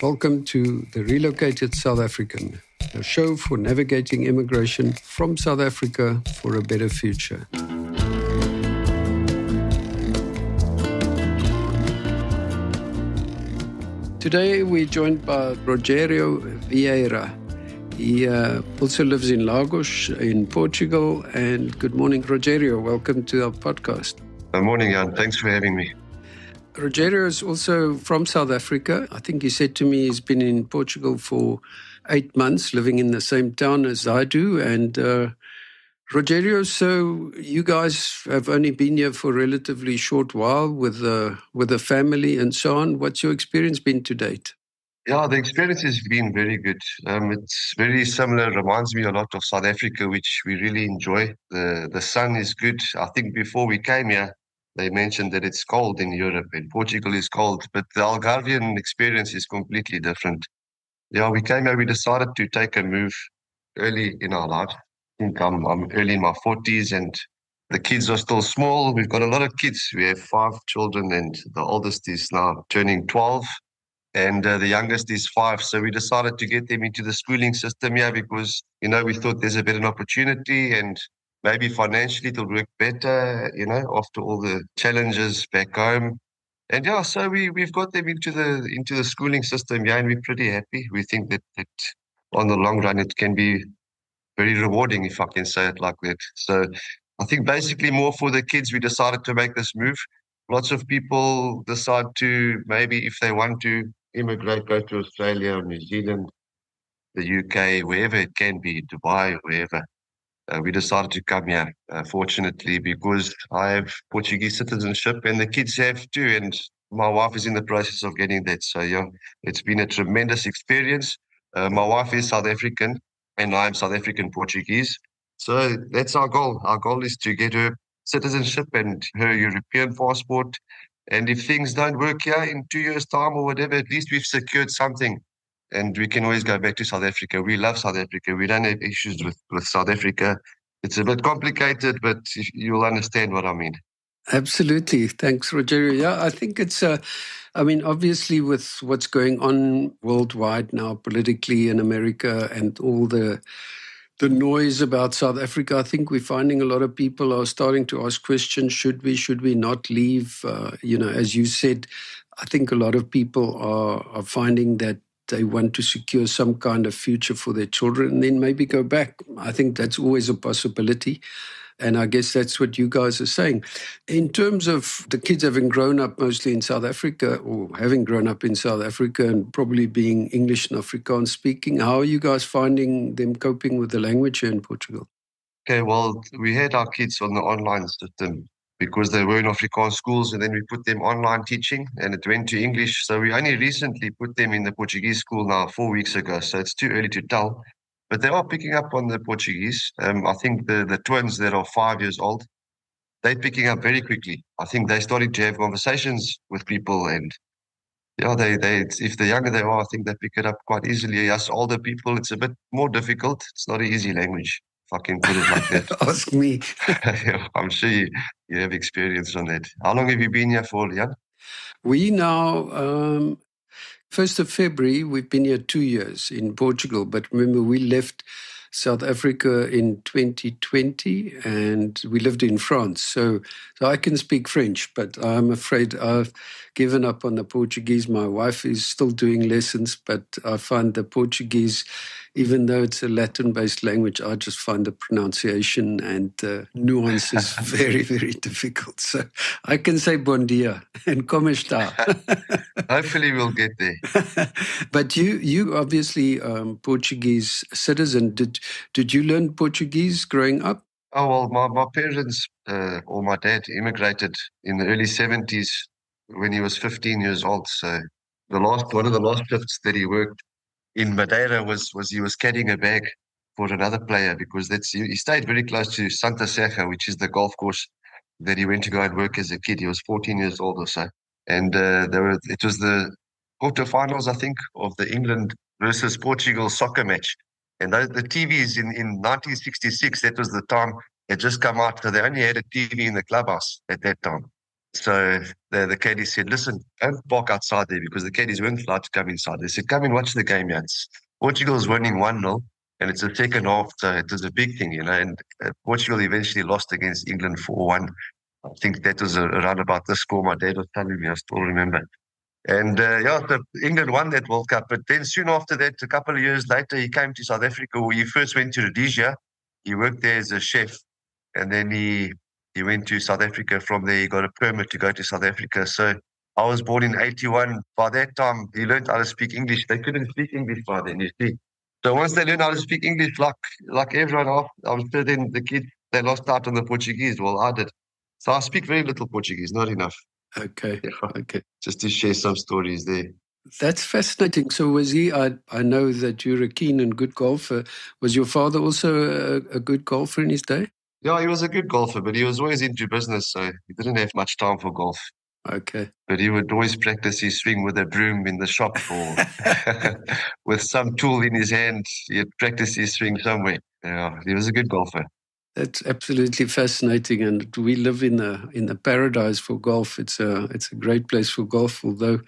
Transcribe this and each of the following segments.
Welcome to The Relocated South African, a show for navigating immigration from South Africa for a better future. Today we're joined by Rogério Vieira. He also lives in Lagos in Portugal. And good morning, Rogério. Welcome to our podcast. Good morning, Jan. Thanks for having me. Rogério is also from South Africa. I think he said to me he's been in Portugal for 8 months, living in the same town as I do. And Rogério, so you guys have only been here for a relatively short while with a family and so on. What's your experience been to date? Yeah, the experience has been very good. It's very similar, reminds me a lot of South Africa, which we really enjoy. The sun is good. I think before we came here, they mentioned that it's cold in Europe and Portugal is cold, but the Algarvian experience is completely different. Yeah, we came here, we decided to take a move early in our life. I think I'm early in my 40s and the kids are still small. We've got a lot of kids. We have 5 children and the oldest is now turning 12 and the youngest is 5. So we decided to get them into the schooling system here because, we thought there's a better opportunity and maybe financially it'll work better, after all the challenges back home. And yeah, so we've got them into the schooling system, and we're pretty happy. We think that on the long run it can be very rewarding, if I can say it like that. So I think basically more for the kids, we decided to make this move. Lots of people decide to maybe, if they want to immigrate, go to Australia or New Zealand, the UK, wherever it can be, Dubai, wherever. We decided to come here, fortunately, because I have Portuguese citizenship and the kids have too. And my wife is in the process of getting that. So, yeah, it's been a tremendous experience. My wife is South African and I'm South African Portuguese. So that's our goal. Our goal is to get her citizenship and her European passport. And if things don't work here in 2 years' time or whatever, at least we've secured something. And we can always go back to South Africa. We love South Africa. We don't have issues with South Africa. It's a bit complicated, but you'll understand what I mean. Absolutely. Thanks, Rogério. Yeah, I think it's, obviously with what's going on worldwide now politically in America and all the noise about South Africa, I think we're finding a lot of people are starting to ask questions, should we not leave? As you said, I think a lot of people are finding that they want to secure some kind of future for their children and then maybe go back. I think that's always a possibility. And I guess that's what you guys are saying. In terms of the kids having grown up mostly in South Africa or having grown up in South Africa and probably being English and Afrikaans speaking, how are you guys finding them coping with the language here in Portugal? Okay, well, we had our kids on the online system because they were in Afrikaans schools, and then we put them online teaching and it went to English. So we only recently put them in the Portuguese school now 4 weeks ago. So it's too early to tell. But they are picking up on the Portuguese. I think the twins that are 5 years old, they're picking up very quickly. I think they're starting to have conversations with people. And yeah, if the younger they are, I think they pick it up quite easily. Us older people, it's a bit more difficult. It's not an easy language, if I can put it like that. Ask me. I'm sure you have experience on that. How long have you been here for, Jan? We now, 1st of February, we've been here 2 years in Portugal. But remember, we left South Africa in 2020 and we lived in France. So I can speak French, but I'm afraid I've given up on the Portuguese. My wife is still doing lessons, but I find the Portuguese, even though it's a Latin-based language, I just find the pronunciation and nuances very, very difficult. So I can say bon dia and como está. Hopefully we'll get there. But you obviously Portuguese citizen. Did you learn Portuguese growing up? Oh, well, my parents or my dad immigrated in the early 70s when he was 15 years old. So one of the last shifts that he worked in Madeira was he was carrying a bag for another player because he stayed very close to Santa Serra, which is the golf course that he went to go and work as a kid. He was 14 years old or so. And it was the quarterfinals, I think, of the England versus Portugal soccer match. And the TVs in 1966, that was the time, had just come out. So they only had a TV in the clubhouse at that time. So the caddies said, listen, don't park outside there because the caddies weren't allowed to come inside. They said, come and watch the game, yeah. Portugal's winning 1-0 and it's the second half. So it was a big thing, and Portugal eventually lost against England 4-1. I think that was around about the score my dad was telling me. I still remember. And so England won that World Cup. But then soon after that, a couple of years later, he came to South Africa where he first went to Rhodesia. He worked there as a chef. And then he went to South Africa. From there, he got a permit to go to South Africa. So I was born in 81. By that time, he learned how to speak English. They couldn't speak English by then, you see. So once they learned how to speak English, like everyone else, I'm sure then the kids, they lost out on the Portuguese. Well, I did. So I speak very little Portuguese, not enough. Okay. Yeah. Okay. Just to share some stories there. That's fascinating. So was he, I know that you're a keen and good golfer. Was your father also a good golfer in his day? Yeah, he was a good golfer, but he was always into business, so he didn't have much time for golf. Okay. But he would always practice his swing with a broom in the shop or with some tool in his hand. He'd practice his swing somewhere. Yeah, he was a good golfer. That's absolutely fascinating, and we live in a paradise for golf. It's a great place for golf, although,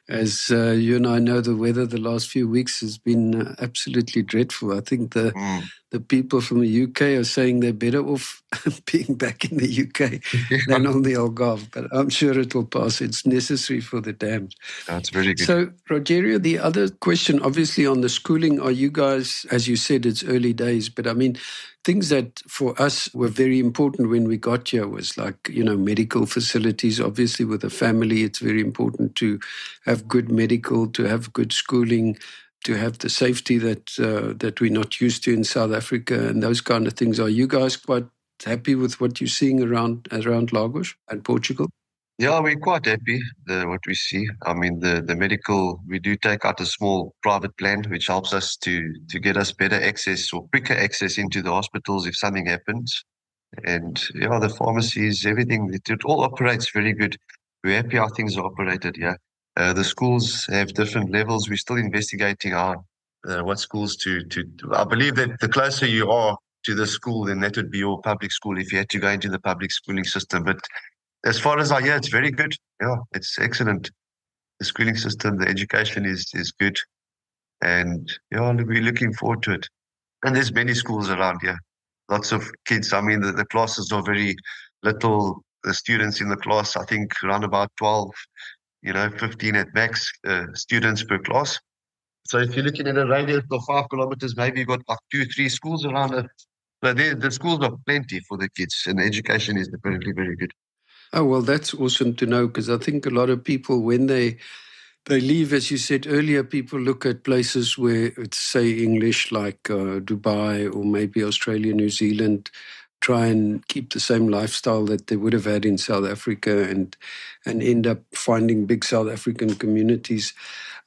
as you and I know, the weather the last few weeks has been absolutely dreadful. I think the people from the UK are saying they're better off being back in the UK than on the Algarve, but I'm sure it will pass. It's necessary for the dams. That's very good. So, Rogerio, the other question, obviously, on the schooling, are you guys, as you said, it's early days, but I mean, things that for us were very important when we got here was like, medical facilities. Obviously, with a family, it's very important to have good medical, to have good schooling, to have the safety that we're not used to in South Africa and those kind of things. Are you guys quite happy with what you're seeing around Lagos and Portugal? Yeah, we're quite happy what we see. I mean, the medical, we do take out a small private plan, which helps us to get us better access or quicker access into the hospitals if something happens. And yeah, the pharmacies, everything, it all operates very good. We're happy how things are operated, yeah. The schools have different levels. We're still investigating what schools to. I believe that the closer you are to the school, then that would be your public school if you had to go into the public schooling system. But as far as I hear, it's very good. Yeah, it's excellent. The schooling system, the education is good. And yeah, we're looking forward to it. And there's many schools around here. Lots of kids. I mean, the classes are very little. The students in the class, I think, around about 12, 15 at max students per class. So if you're looking at a radius of 5 kilometers, maybe you've got like 2-3 schools around it. But the schools are plenty for the kids, and the education is apparently very good. Oh, well, that's awesome to know, because I think a lot of people, when they leave, as you said earlier, people look at places where it's, say, English, like Dubai or maybe Australia, New Zealand, try and keep the same lifestyle that they would have had in South Africa and end up finding big South African communities.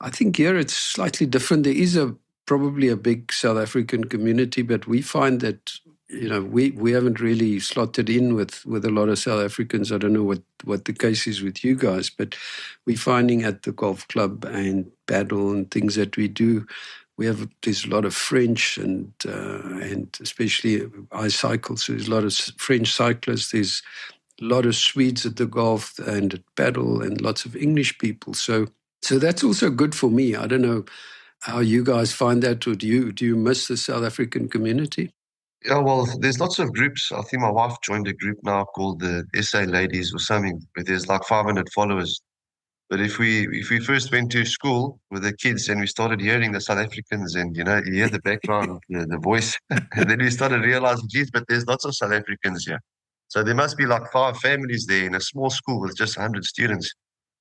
I think here it's slightly different. There is probably a big South African community, but we find that we haven't really slotted in with a lot of South Africans. I don't know what the case is with you guys, but we're finding at the golf club and paddle and things that we do, there's a lot of French and especially I cycle, so there's a lot of French cyclists. There's a lot of Swedes at the golf and at paddle, and lots of English people. So that's also good for me. I don't know how you guys find that, or do you miss the South African community? Yeah, well, there's lots of groups. I think my wife joined a group now called the SA Ladies or something, where there's like 500 followers. But if we first went to school with the kids and we started hearing the South Africans and, you hear the background, the voice, and then we started realizing, geez, but there's lots of South Africans here. So there must be like 5 families there in a small school with just 100 students.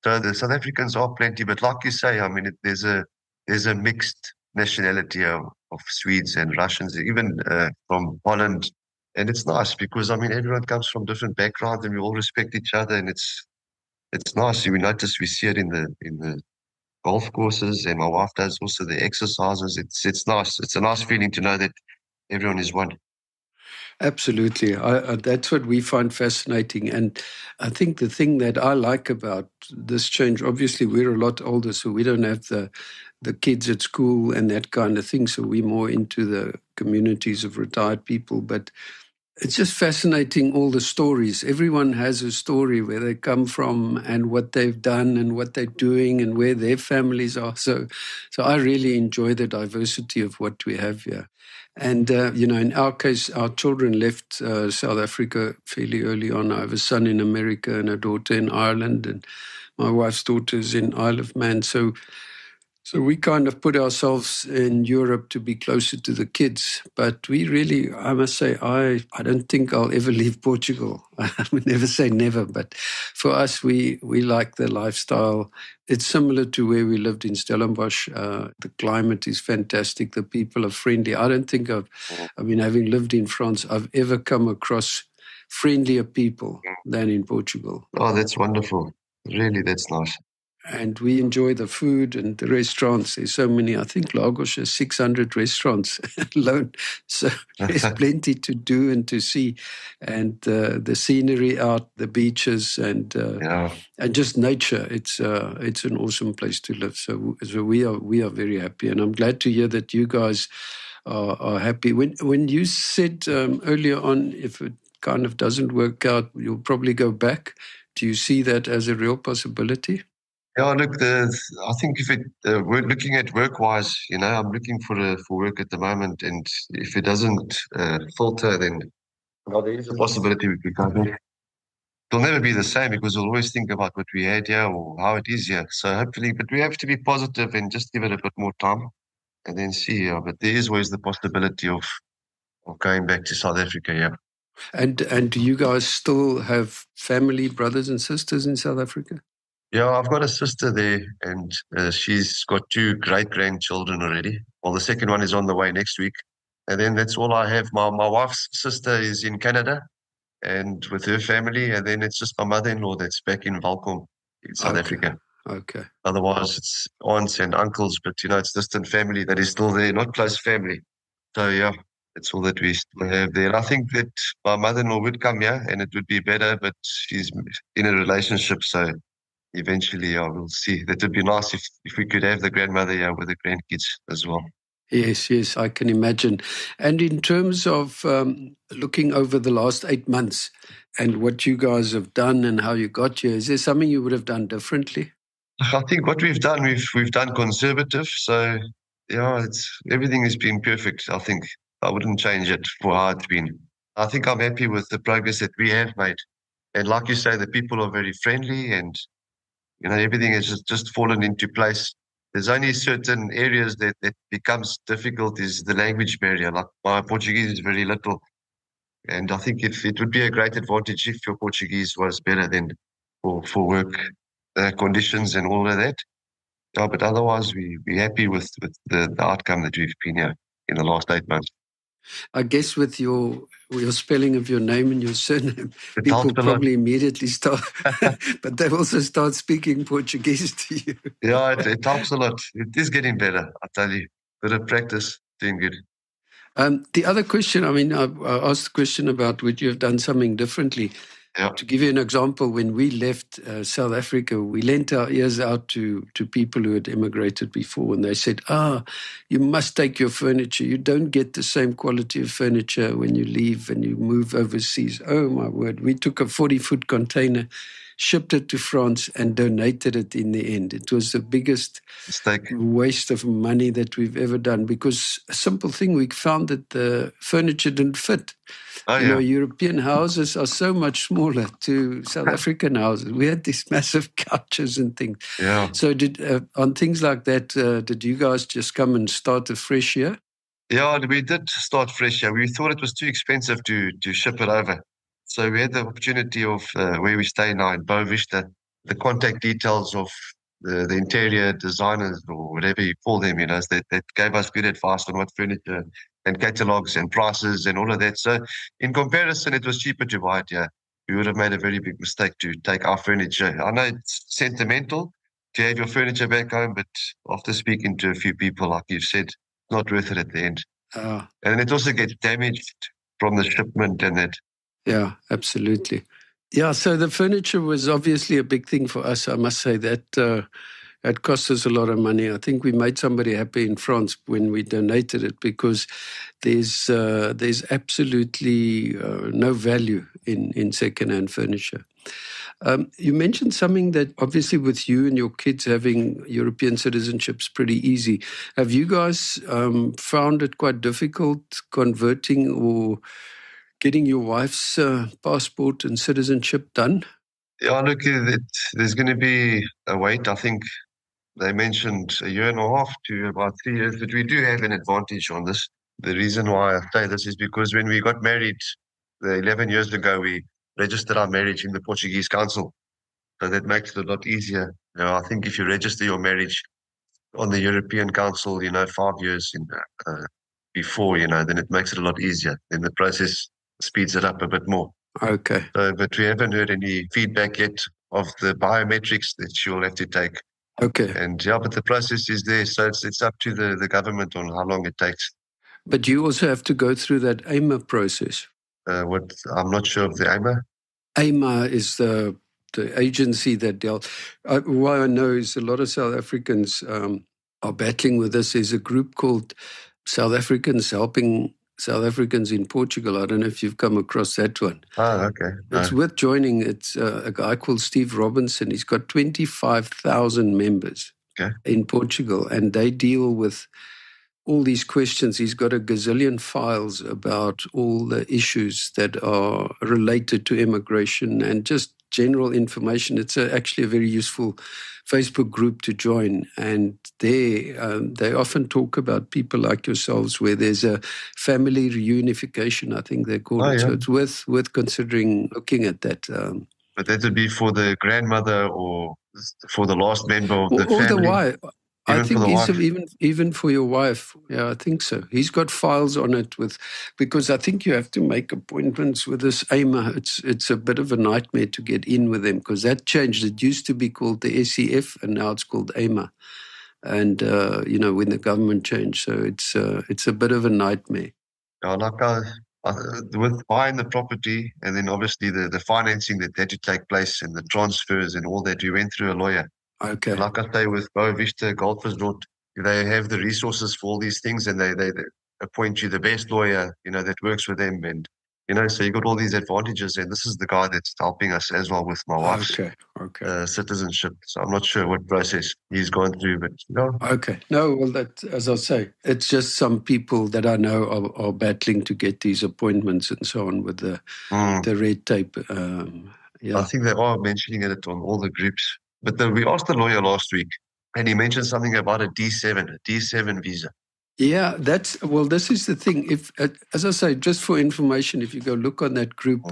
So the South Africans are plenty, but like you say, I mean, there's a mixed nationality of Swedes and Russians, even from Holland. And it's nice because, I mean, everyone comes from different backgrounds and we all respect each other, and it's nice. We see it in the golf courses, and my wife does also the exercises. It's nice. It's a nice feeling to know that everyone is one. Absolutely. That's what we find fascinating. And I think the thing that I like about this change, obviously we're a lot older, so we don't have the kids at school and that kind of thing. So we're more into the communities of retired people. But It's just fascinating, all the stories. Everyone has a story where they come from and what they've done and what they're doing and where their families are. So I really enjoy the diversity of what we have here. And, in our case, our children left South Africa fairly early on. I have a son in America and a daughter in Ireland, and my wife's daughter is in Isle of Man. So we kind of put ourselves in Europe to be closer to the kids. But we really, I must say, I don't think I'll ever leave Portugal. I would never say never, but for us, we like the lifestyle. It's similar to where we lived in Stellenbosch. The climate is fantastic. The people are friendly. I don't think having lived in France, I've ever come across friendlier people than in Portugal. Oh, that's wonderful. Really, that's nice. And we enjoy the food and the restaurants. There's so many. I think Lagos has 600 restaurants alone. So there's plenty to do and to see. And the scenery out, the beaches, and just nature. It's an awesome place to live. So we are very happy. And I'm glad to hear that you guys are happy. When you said earlier on, if it kind of doesn't work out, you'll probably go back. Do you see that as a real possibility? Yeah, look, I think if we're looking at work-wise, I'm looking for work at the moment, and if it doesn't filter, then there is a possibility we could come back. It'll never be the same because we'll always think about what we had here or how it is here. So hopefully, but we have to be positive and just give it a bit more time and then see. But there is always the possibility of going back to South Africa, yeah. And do you guys still have family, brothers and sisters in South Africa? Yeah, I've got a sister there, and she's got 2 great-grandchildren already. Well, the second one is on the way next week. And then that's all I have. My wife's sister is in Canada and with her family, and then it's just my mother-in-law that's back in Welkom in South Africa. Okay. Otherwise, it's aunts and uncles, but, it's distant family that is still there, not close family. So, yeah, that's all that we still have there. I think that my mother-in-law would come here, and it would be better, but she's in a relationship, so eventually, we'll see. That would be nice if we could have the grandmother here with the grandkids as well. Yes, I can imagine. And in terms of looking over the last 8 months and what you guys have done and how you got here, is there something you would have done differently? I think what we've done, we've done conservative. So, everything has been perfect. I think I wouldn't change it for how it's been. I think I'm happy with the progress that we have made. And like you say, the people are very friendly and everything has just fallen into place. There's only certain areas that becomes difficult is the language barrier. Like my Portuguese is very little. And I think if it would be a great advantage if your Portuguese was better than for work conditions and all of that. Yeah, but otherwise, we're happy with the outcome that we've been here in the last 8 months. I guess with your spelling of your name and your surname, people probably immediately start, but they also start speaking Portuguese to you. Yeah, it helps a lot. It is getting better, I tell you. Bit of practice, doing good. The other question, I asked the question about would you have done something differently? Yeah. To give you an example, when we left South Africa, we lent our ears out to people who had immigrated before, and they said, you must take your furniture. You don't get the same quality of furniture when you leave and you move overseas. Oh, my word. We took a 40-foot container, shipped it to France, and donated it in the end. It was the biggest waste of money that we've ever done because a simple thing, we found that the furniture didn't fit. European houses are so much smaller to South African houses. We had these massive couches and things. Yeah. So on things like that, did you guys just come and start afresh here? Yeah, we did start fresh here. We thought it was too expensive to ship it over. So we had the opportunity of where we stay now in Boa Vista, the contact details of the interior designers or whatever you call them, that gave us good advice on what furniture and catalogs and prices and all of that. So in comparison, it was cheaper to buy it here. We would have made a very big mistake to take our furniture. I know it's sentimental to have your furniture back home, but after speaking to a few people, like you've said, it's not worth it at the end. And it also gets damaged from the shipment and that. Yeah, absolutely. Yeah, so the furniture was obviously a big thing for us. I must say that It cost us a lot of money. I think we made somebody happy in France when we donated it, because there's absolutely no value in second-hand furniture. You mentioned something that obviously with you and your kids having European citizenship is pretty easy. Have you guys found it quite difficult converting or getting your wife's passport and citizenship done? Yeah, look, there's going to be a wait. I think they mentioned a year and a half to about 3 years, but we do have an advantage on this. The reason why I say this is because when we got married 11 years ago, we registered our marriage in the Portuguese council. So that makes it a lot easier. I think if you register your marriage on the European Council, 5 years before, then it makes it a lot easier. Then the process speeds it up a bit more. Okay. But we haven't heard any feedback yet of the biometrics that she'll have to take. Okay. And but the process is there. So it's up to the government on how long it takes. But you also have to go through that AMA process. I'm not sure of the AMA. AMA is the agency that dealt. What I know is a lot of South Africans are battling with this. There's a group called South Africans Helping South Africans in Portugal. I don't know if you've come across that one. Oh, okay. No. It's worth joining. It's a guy called Steve Robinson. He's got 25,000 members in Portugal, and they deal with all these questions. He's got a gazillion files about all the issues that are related to immigration and just general information. It's actually a very useful Facebook group to join. And they often talk about people like yourselves where there's a family reunification, I think they call it. Yeah. So it's worth considering looking at that. But that would be for the grandmother or for the last member of the family? Or the wife. I think even for your wife. Yeah, I think so. He's got files on it because I think you have to make appointments with this AMA. It's a bit of a nightmare to get in with them because that changed. It used to be called the SEF and now it's called AMA. And, when the government changed. So it's a bit of a nightmare. Yeah, with buying the property and then obviously the financing that had to take place and the transfers and all that, we went through a lawyer. Okay. Like I say, with Boa Vista Gold Resort, they have the resources for all these things and they appoint you the best lawyer, that works with them. And, so you got all these advantages. And this is the guy that's helping us as well with my wife's citizenship. So I'm not sure what process he's gone through, but Okay. No, well, that, as I say, it's just some people that I know are battling to get these appointments and so on with the red tape. I think they are mentioning it on all the groups. But we asked the lawyer last week, and he mentioned something about a D7 visa. Yeah, this is the thing. If, as I say, just for information, if you go look on that group,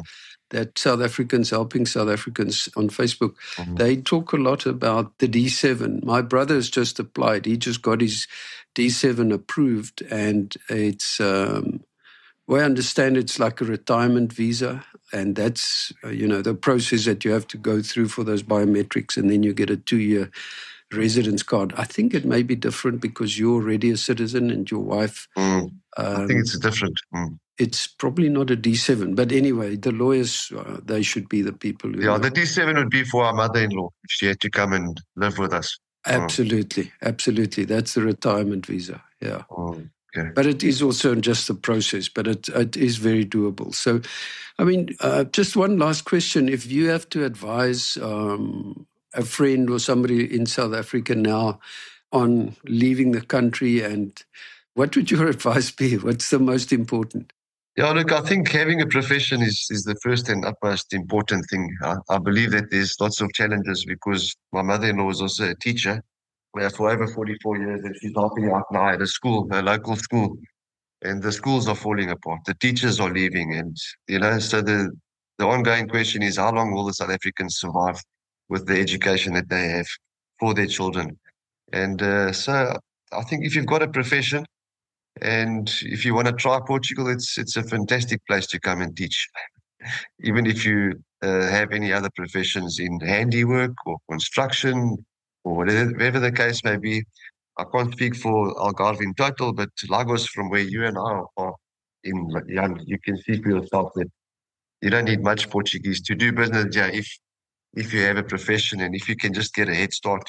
that South Africans Helping South Africans on Facebook, they talk a lot about the D7. My brother's just applied. He just got his D7 approved, and it's, I understand it's like a retirement visa, and that's, the process that you have to go through for those biometrics, and then you get a 2-year residence card. I think it may be different because you're already a citizen and your wife. I think it's different. It's probably not a D7, but anyway, the lawyers, they should be the people who know. The D7 would be for our mother-in-law if she had to come and live with us. Absolutely. That's the retirement visa, yeah. Okay. But it is also just the process, but it is very doable. So, just one last question. If you have to advise a friend or somebody in South Africa now on leaving the country, and what would your advice be? What's the most important? Yeah, look, I think having a profession is the first and utmost important thing. I believe that there's lots of challenges because my mother-in-law is also a teacher for over 44 years, and she's helping out now at a local school, and the schools are falling apart. The teachers are leaving, and so the ongoing question is how long will the South Africans survive with the education that they have for their children? And so I think if you've got a profession and if you want to try Portugal, it's a fantastic place to come and teach. Even if you have any other professions in handiwork or construction or whatever the case may be. I can't speak for Algarve in total, but Lagos, from where you and I are in young, you can see for yourself that you don't need much Portuguese to do business here if you have a profession and if you can just get a head start,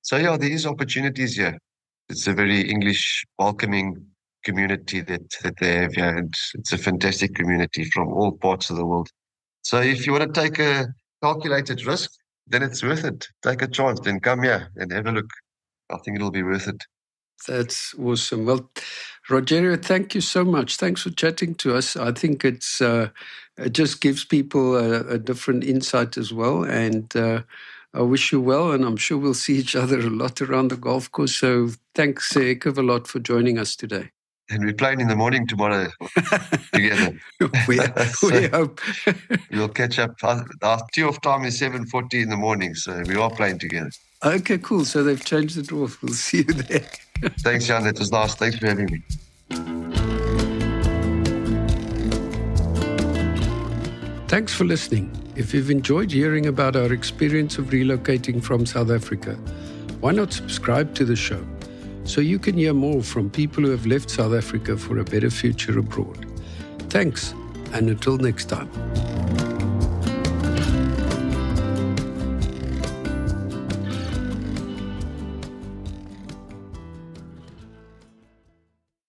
So yeah, there is opportunities here. It's a very English welcoming community that they have here, and it's a fantastic community from all parts of the world. So if you want to take a calculated risk, then it's worth it. Take a chance, then come here and have a look. I think it'll be worth it. That's awesome. Well, Rogerio, thank you so much. Thanks for chatting to us. I think it just gives people a different insight as well. And I wish you well, and I'm sure we'll see each other a lot around the golf course. So thanks a heck of a lot for joining us today. And we're playing in the morning tomorrow together. we hope. We'll catch up. Our tee-off time is 7:40 in the morning, so we are playing together. Okay, cool. So they've changed it off. We'll see you there. Thanks, Jan. It was nice. Thanks for having me. Thanks for listening. If you've enjoyed hearing about our experience of relocating from South Africa, why not subscribe to the show so you can hear more from people who have left South Africa for a better future abroad. Thanks, and until next time.